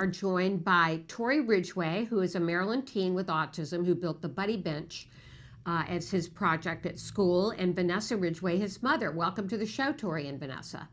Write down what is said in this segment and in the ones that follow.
are joined by Tory Ridgeway, who is a Maryland teen with autism who built the Buddy Bench as his project at school, and Vanessa Ridgeway, his mother. Welcome to the show, Tory and Vanessa.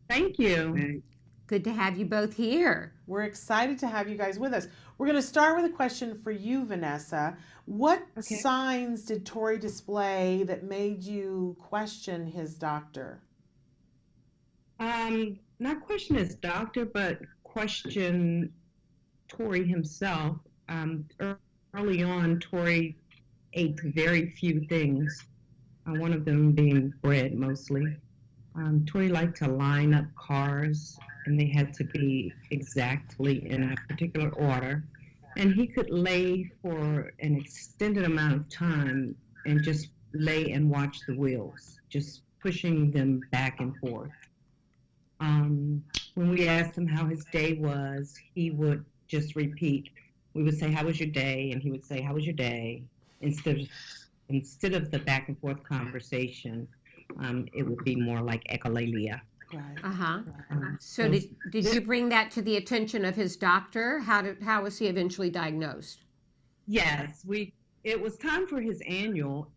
Thank you. Good to have you both here. We're excited to have you guys with us. We're going to start with a question for you, Vanessa. What signs did Tory display that made you question his doctor? Not question his doctor, but question Tory himself. Early on, Tory ate very few things, one of them being bread mostly. Tory liked to line up cars, and they had to be exactly in a particular order. And he could lay for an extended amount of time and just lay and watch the wheels, just pushing them back and forth. When we asked him how his day was, he would just repeat. We would say, "How was your day?" And he would say, "How was your day?" Instead of the back and forth conversation, it would be more like echolalia. Right. So did you bring that to the attention of his doctor? How was he eventually diagnosed? Yes, it was time for his annual.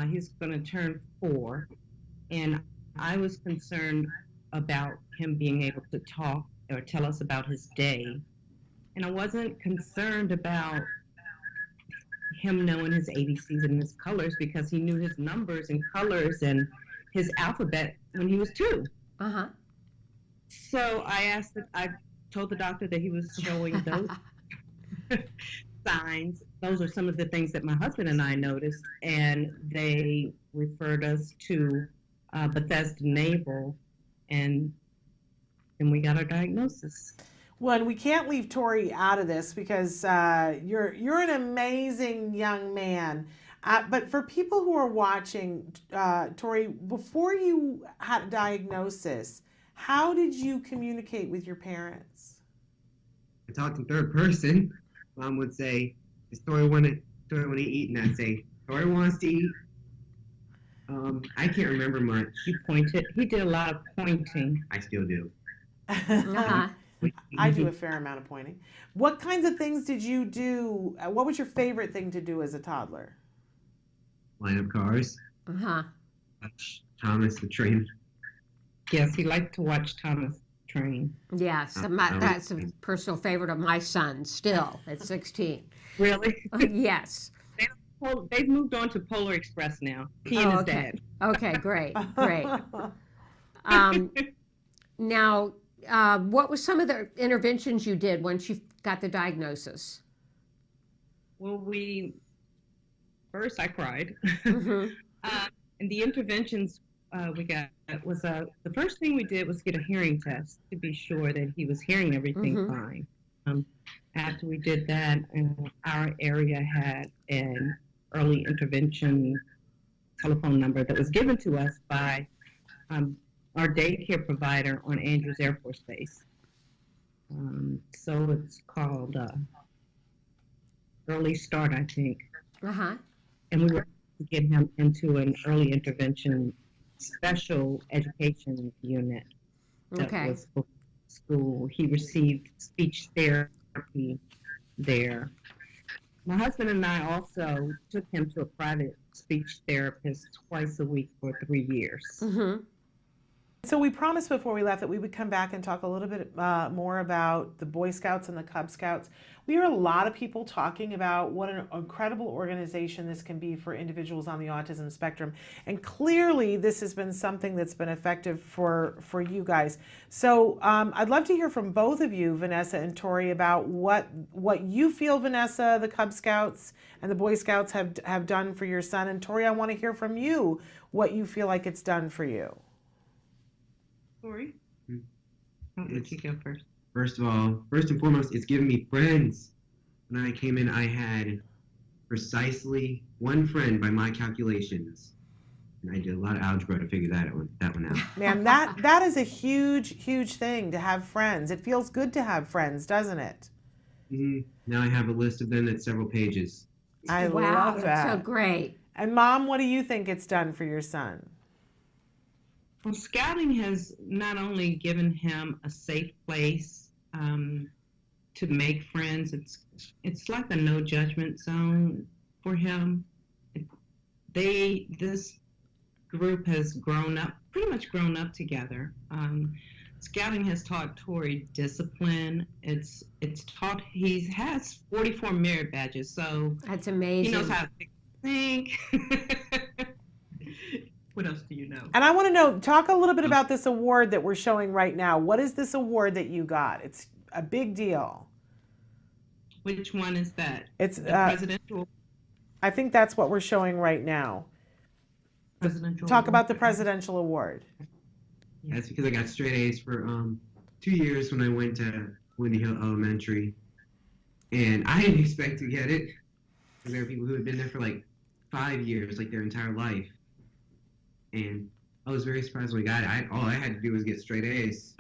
He's going to turn 4, and I was concerned about him being able to talk or tell us about his day, and I wasn't concerned about him knowing his ABCs and his colors, because he knew his numbers and colors and his alphabet when he was 2. So I told the doctor that he was showing those signs. Those are some of the things that my husband and I noticed, and they referred us to Bethesda Naval, and then we got our diagnosis. Well, and we can't leave Tory out of this because you're an amazing young man. But for people who are watching, Tory, before you had a diagnosis, how did you communicate with your parents? I talked in third person. Mom would say, "Does Tory want to eat?" And I'd say, "Tory wants to eat." I can't remember much. You pointed. He did a lot of pointing. I still do. I do a fair amount of pointing. What kinds of things did you do? What was your favorite thing to do as a toddler? Line up cars. Watch Thomas the Train. Yes, he liked to watch Thomas Train. Yes, that's a personal favorite of my son still at 16. Really? Yes. They've moved on to Polar Express now. He and his dad. Okay, great. Now, what were some of the interventions you did once you got the diagnosis? Well, first I cried. And the interventions we got was the first thing we did was get a hearing test to be sure that he was hearing everything fine. After we did that, our area had an early intervention telephone number that was given to us by our daycare provider on Andrews Air Force Base. So it's called Early Start, I think. And we were to get him into an early intervention special education unit that was for school. He received speech therapy there. My husband and I also took him to a private speech therapist twice a week for 3 years. So we promised before we left that we would come back and talk a little bit more about the Boy Scouts and the Cub Scouts. We hear a lot of people talking about what an incredible organization this can be for individuals on the autism spectrum. And clearly this has been something that's been effective for you guys. So I'd love to hear from both of you, Vanessa and Tory, about what you feel, Vanessa, the Cub Scouts and the Boy Scouts have done for your son. And Tory, I want to hear from you what you feel like it's done for you. Tory? Let's go first. First and foremost, it's given me friends. When I came in, I had precisely 1 friend by my calculations. And I did a lot of algebra to figure that one out. Man, that is a huge thing, to have friends. It feels good to have friends, doesn't it? Now I have a list of them that's several pages. I love that. That's so great. And Mom, what do you think it's done for your son? Well, scouting has not only given him a safe place to make friends. It's like a no judgment zone for him. This group has pretty much grown up together. Scouting has taught Tory discipline. It's taught, he has 44 merit badges, so That's amazing. he knows how to think. What else do you know? And I want to know, talk a little bit about this award that we're showing right now. What is this award that you got? It's a big deal. Which one is that? It's The presidential. I think that's what we're showing right now. Presidential. Talk award. about the presidential award. That's because I got straight A's for 2 years when I went to Windy Hill Elementary, and I didn't expect to get it. There were people who had been there for like 5 years, like their entire life, and I was very surprised when I got it. All I had to do was get straight A's.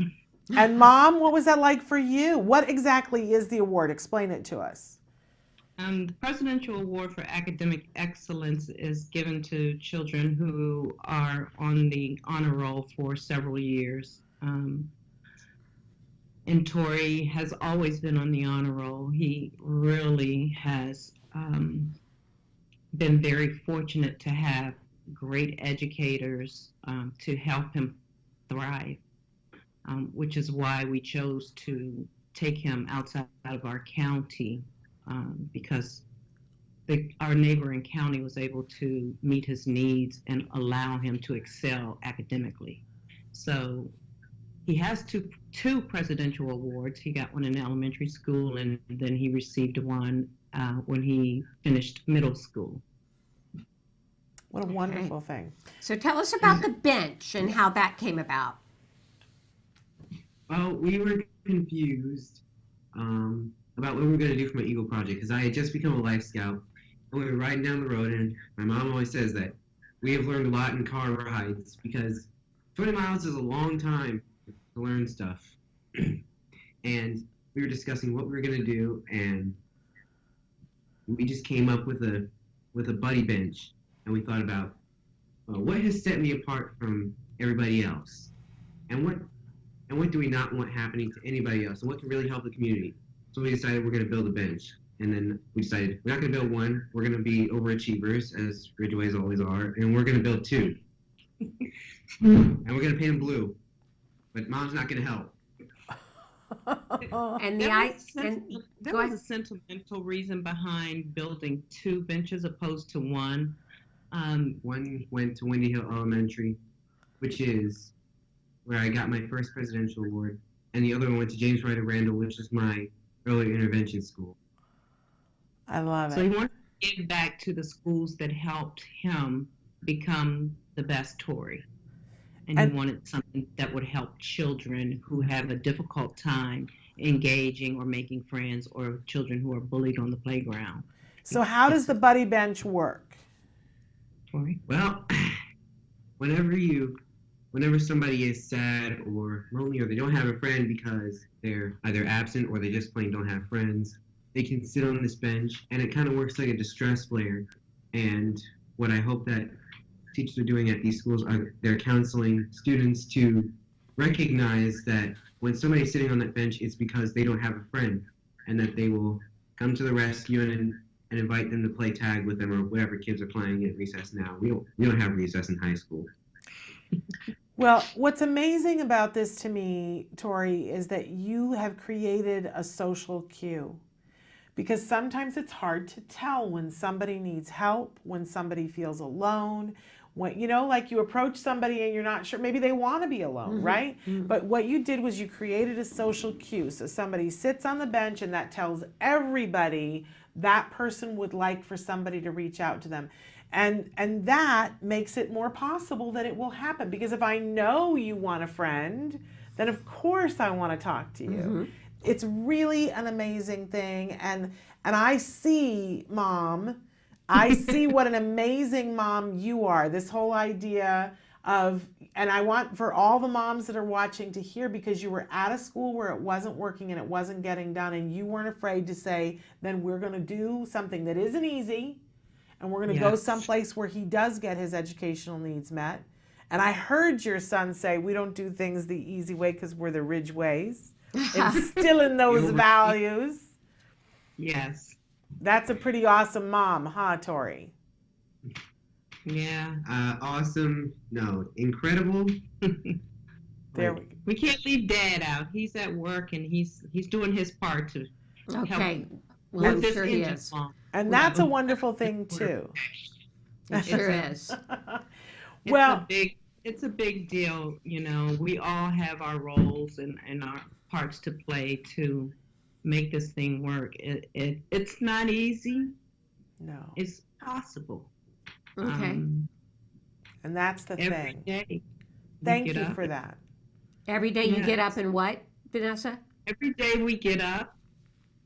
And Mom, what was that like for you? What exactly is the award? Explain it to us. The Presidential Award for Academic Excellence is given to children who are on the honor roll for several years. And Tory has always been on the honor roll. He really has been very fortunate to have great educators to help him thrive, which is why we chose to take him outside of our county. Because our neighboring county was able to meet his needs and allow him to excel academically. So he has two presidential awards. He got one in elementary school, and then he received one when he finished middle school. What a wonderful thing. So tell us about the bench and how that came about. Well, we were confused about what we were going to do for my Eagle project, because I had just become a Life Scout, and we were riding down the road, and my mom always says that we have learned a lot in car rides, because 20 miles is a long time to learn stuff. And we were discussing what we were going to do, and we just came up with a buddy bench, and we thought about what has set me apart from everybody else, and what do we not want happening to anybody else, and what can really help the community. So we decided we're going to build a bench, and then we decided we're not going to build one, we're going to be overachievers, as Ridgeways always are, and we're going to build two. And we're going to paint them blue, but Mom's not going to help. And There was a sentimental reason behind building two benches opposed to one. One went to Windy Hill Elementary, which is where I got my first presidential award, and the other one went to James Ryder Randall, which is my early intervention school. I love it. So he wanted to give back to the schools that helped him become the best Tory. And he wanted something that would help children who have a difficult time engaging or making friends, or children who are bullied on the playground. So how does the buddy bench work? Tory? Well, whenever somebody is sad or lonely, or they don't have a friend because they're either absent or they just plain don't have friends, they can sit on this bench, and it kind of works like a distress flare. And what I hope that teachers are doing at these schools are they're counseling students to recognize that when somebody's sitting on that bench, it's because they don't have a friend, and that they will come to the rescue and invite them to play tag with them, or whatever kids are playing at recess now. We don't have recess in high school. Well, what's amazing about this to me, Tory, is that you have created a social cue. Because sometimes it's hard to tell when somebody needs help, when somebody feels alone, when, like you approach somebody and you're not sure, maybe they want to be alone, right? But what you did was you created a social cue. So somebody sits on the bench, and that tells everybody that person would like for somebody to reach out to them. And that makes it more possible that it will happen. Because if I know you want a friend, then of course I want to talk to you. It's really an amazing thing. And I see, Mom, I see what an amazing mom you are. This whole idea of, and I want for all the moms that are watching to hear, because you were at a school where it wasn't working and it wasn't getting done, and you weren't afraid to say, then we're going to do something that isn't easy, and we're going to go someplace where he does get his educational needs met. And I heard your son say, we don't do things the easy way because we're the Ridgeways. instilling those values. Yes. That's a pretty awesome mom, huh, Tori? Yeah. Awesome. No, incredible. There we go. We can't leave Dad out. He's at work and he's doing his part to Okay. help Well, I'm move this sure he engine is. along. And that's a wonderful thing too. It sure is. Well, It's a big deal, you know. We all have our roles and our parts to play to make this thing work. It's not easy. no. It's possible. Okay. And that's the Every thing. day. we Thank get you up. for that. Every day you Yes. get up and what, Vanessa? Every day we get up,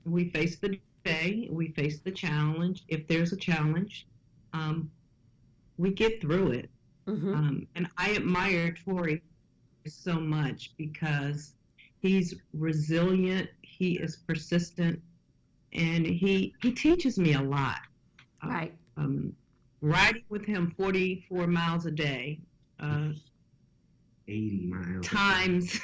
we face the day, we face the challenge. If there's a challenge, we get through it. Mm-hmm. And I admire Tory so much because he's resilient, he is persistent, and he teaches me a lot. Right. Riding with him 44 miles a day, 80 miles. times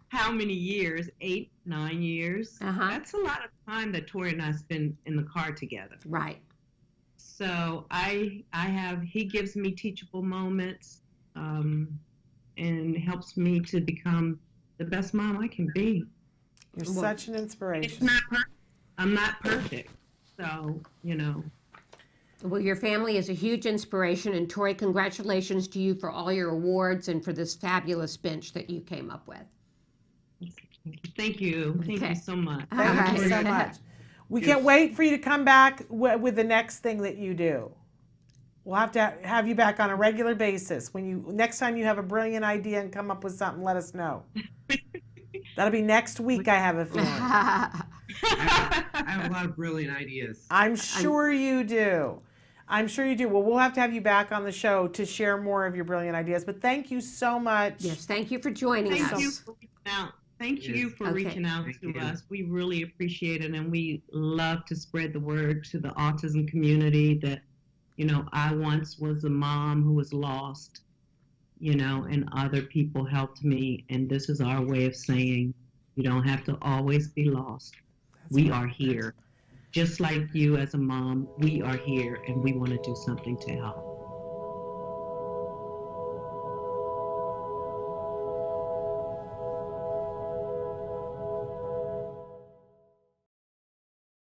how many years? 8, 9 years. Uh-huh. That's a lot of time that Tori and I spend in the car together. Right. So he gives me teachable moments, and helps me to become the best mom I can be. You're Well, such an It's inspiration. not perfect. I'm not perfect. So, you know, Well, your family is a huge inspiration, and Tori, congratulations to you for all your awards and for this fabulous bench that you came up with. thank you. Thank Okay. you so much. All Thank right. you so much. We can't wait for you to come back with the next thing that you do. We'll have to have you back on a regular basis. Next time you have a brilliant idea and come up with something, let us know. That'll be next week, I have a feeling. I have a lot of brilliant ideas. I'm sure you do. I'm sure you do. Well, we'll have to have you back on the show to share more of your brilliant ideas. But thank you so much. Yes, thank you for joining Thank us. you for reaching out. Thank you Yes. for Okay. reaching out Thank to you. us. We really appreciate it, and we love to spread the word to the autism community that, you know, I once was a mom who was lost, you know, and other people helped me. And this is our way of saying you don't have to always be lost. We are here. Just like you as a mom, we are here, and we want to do something to help.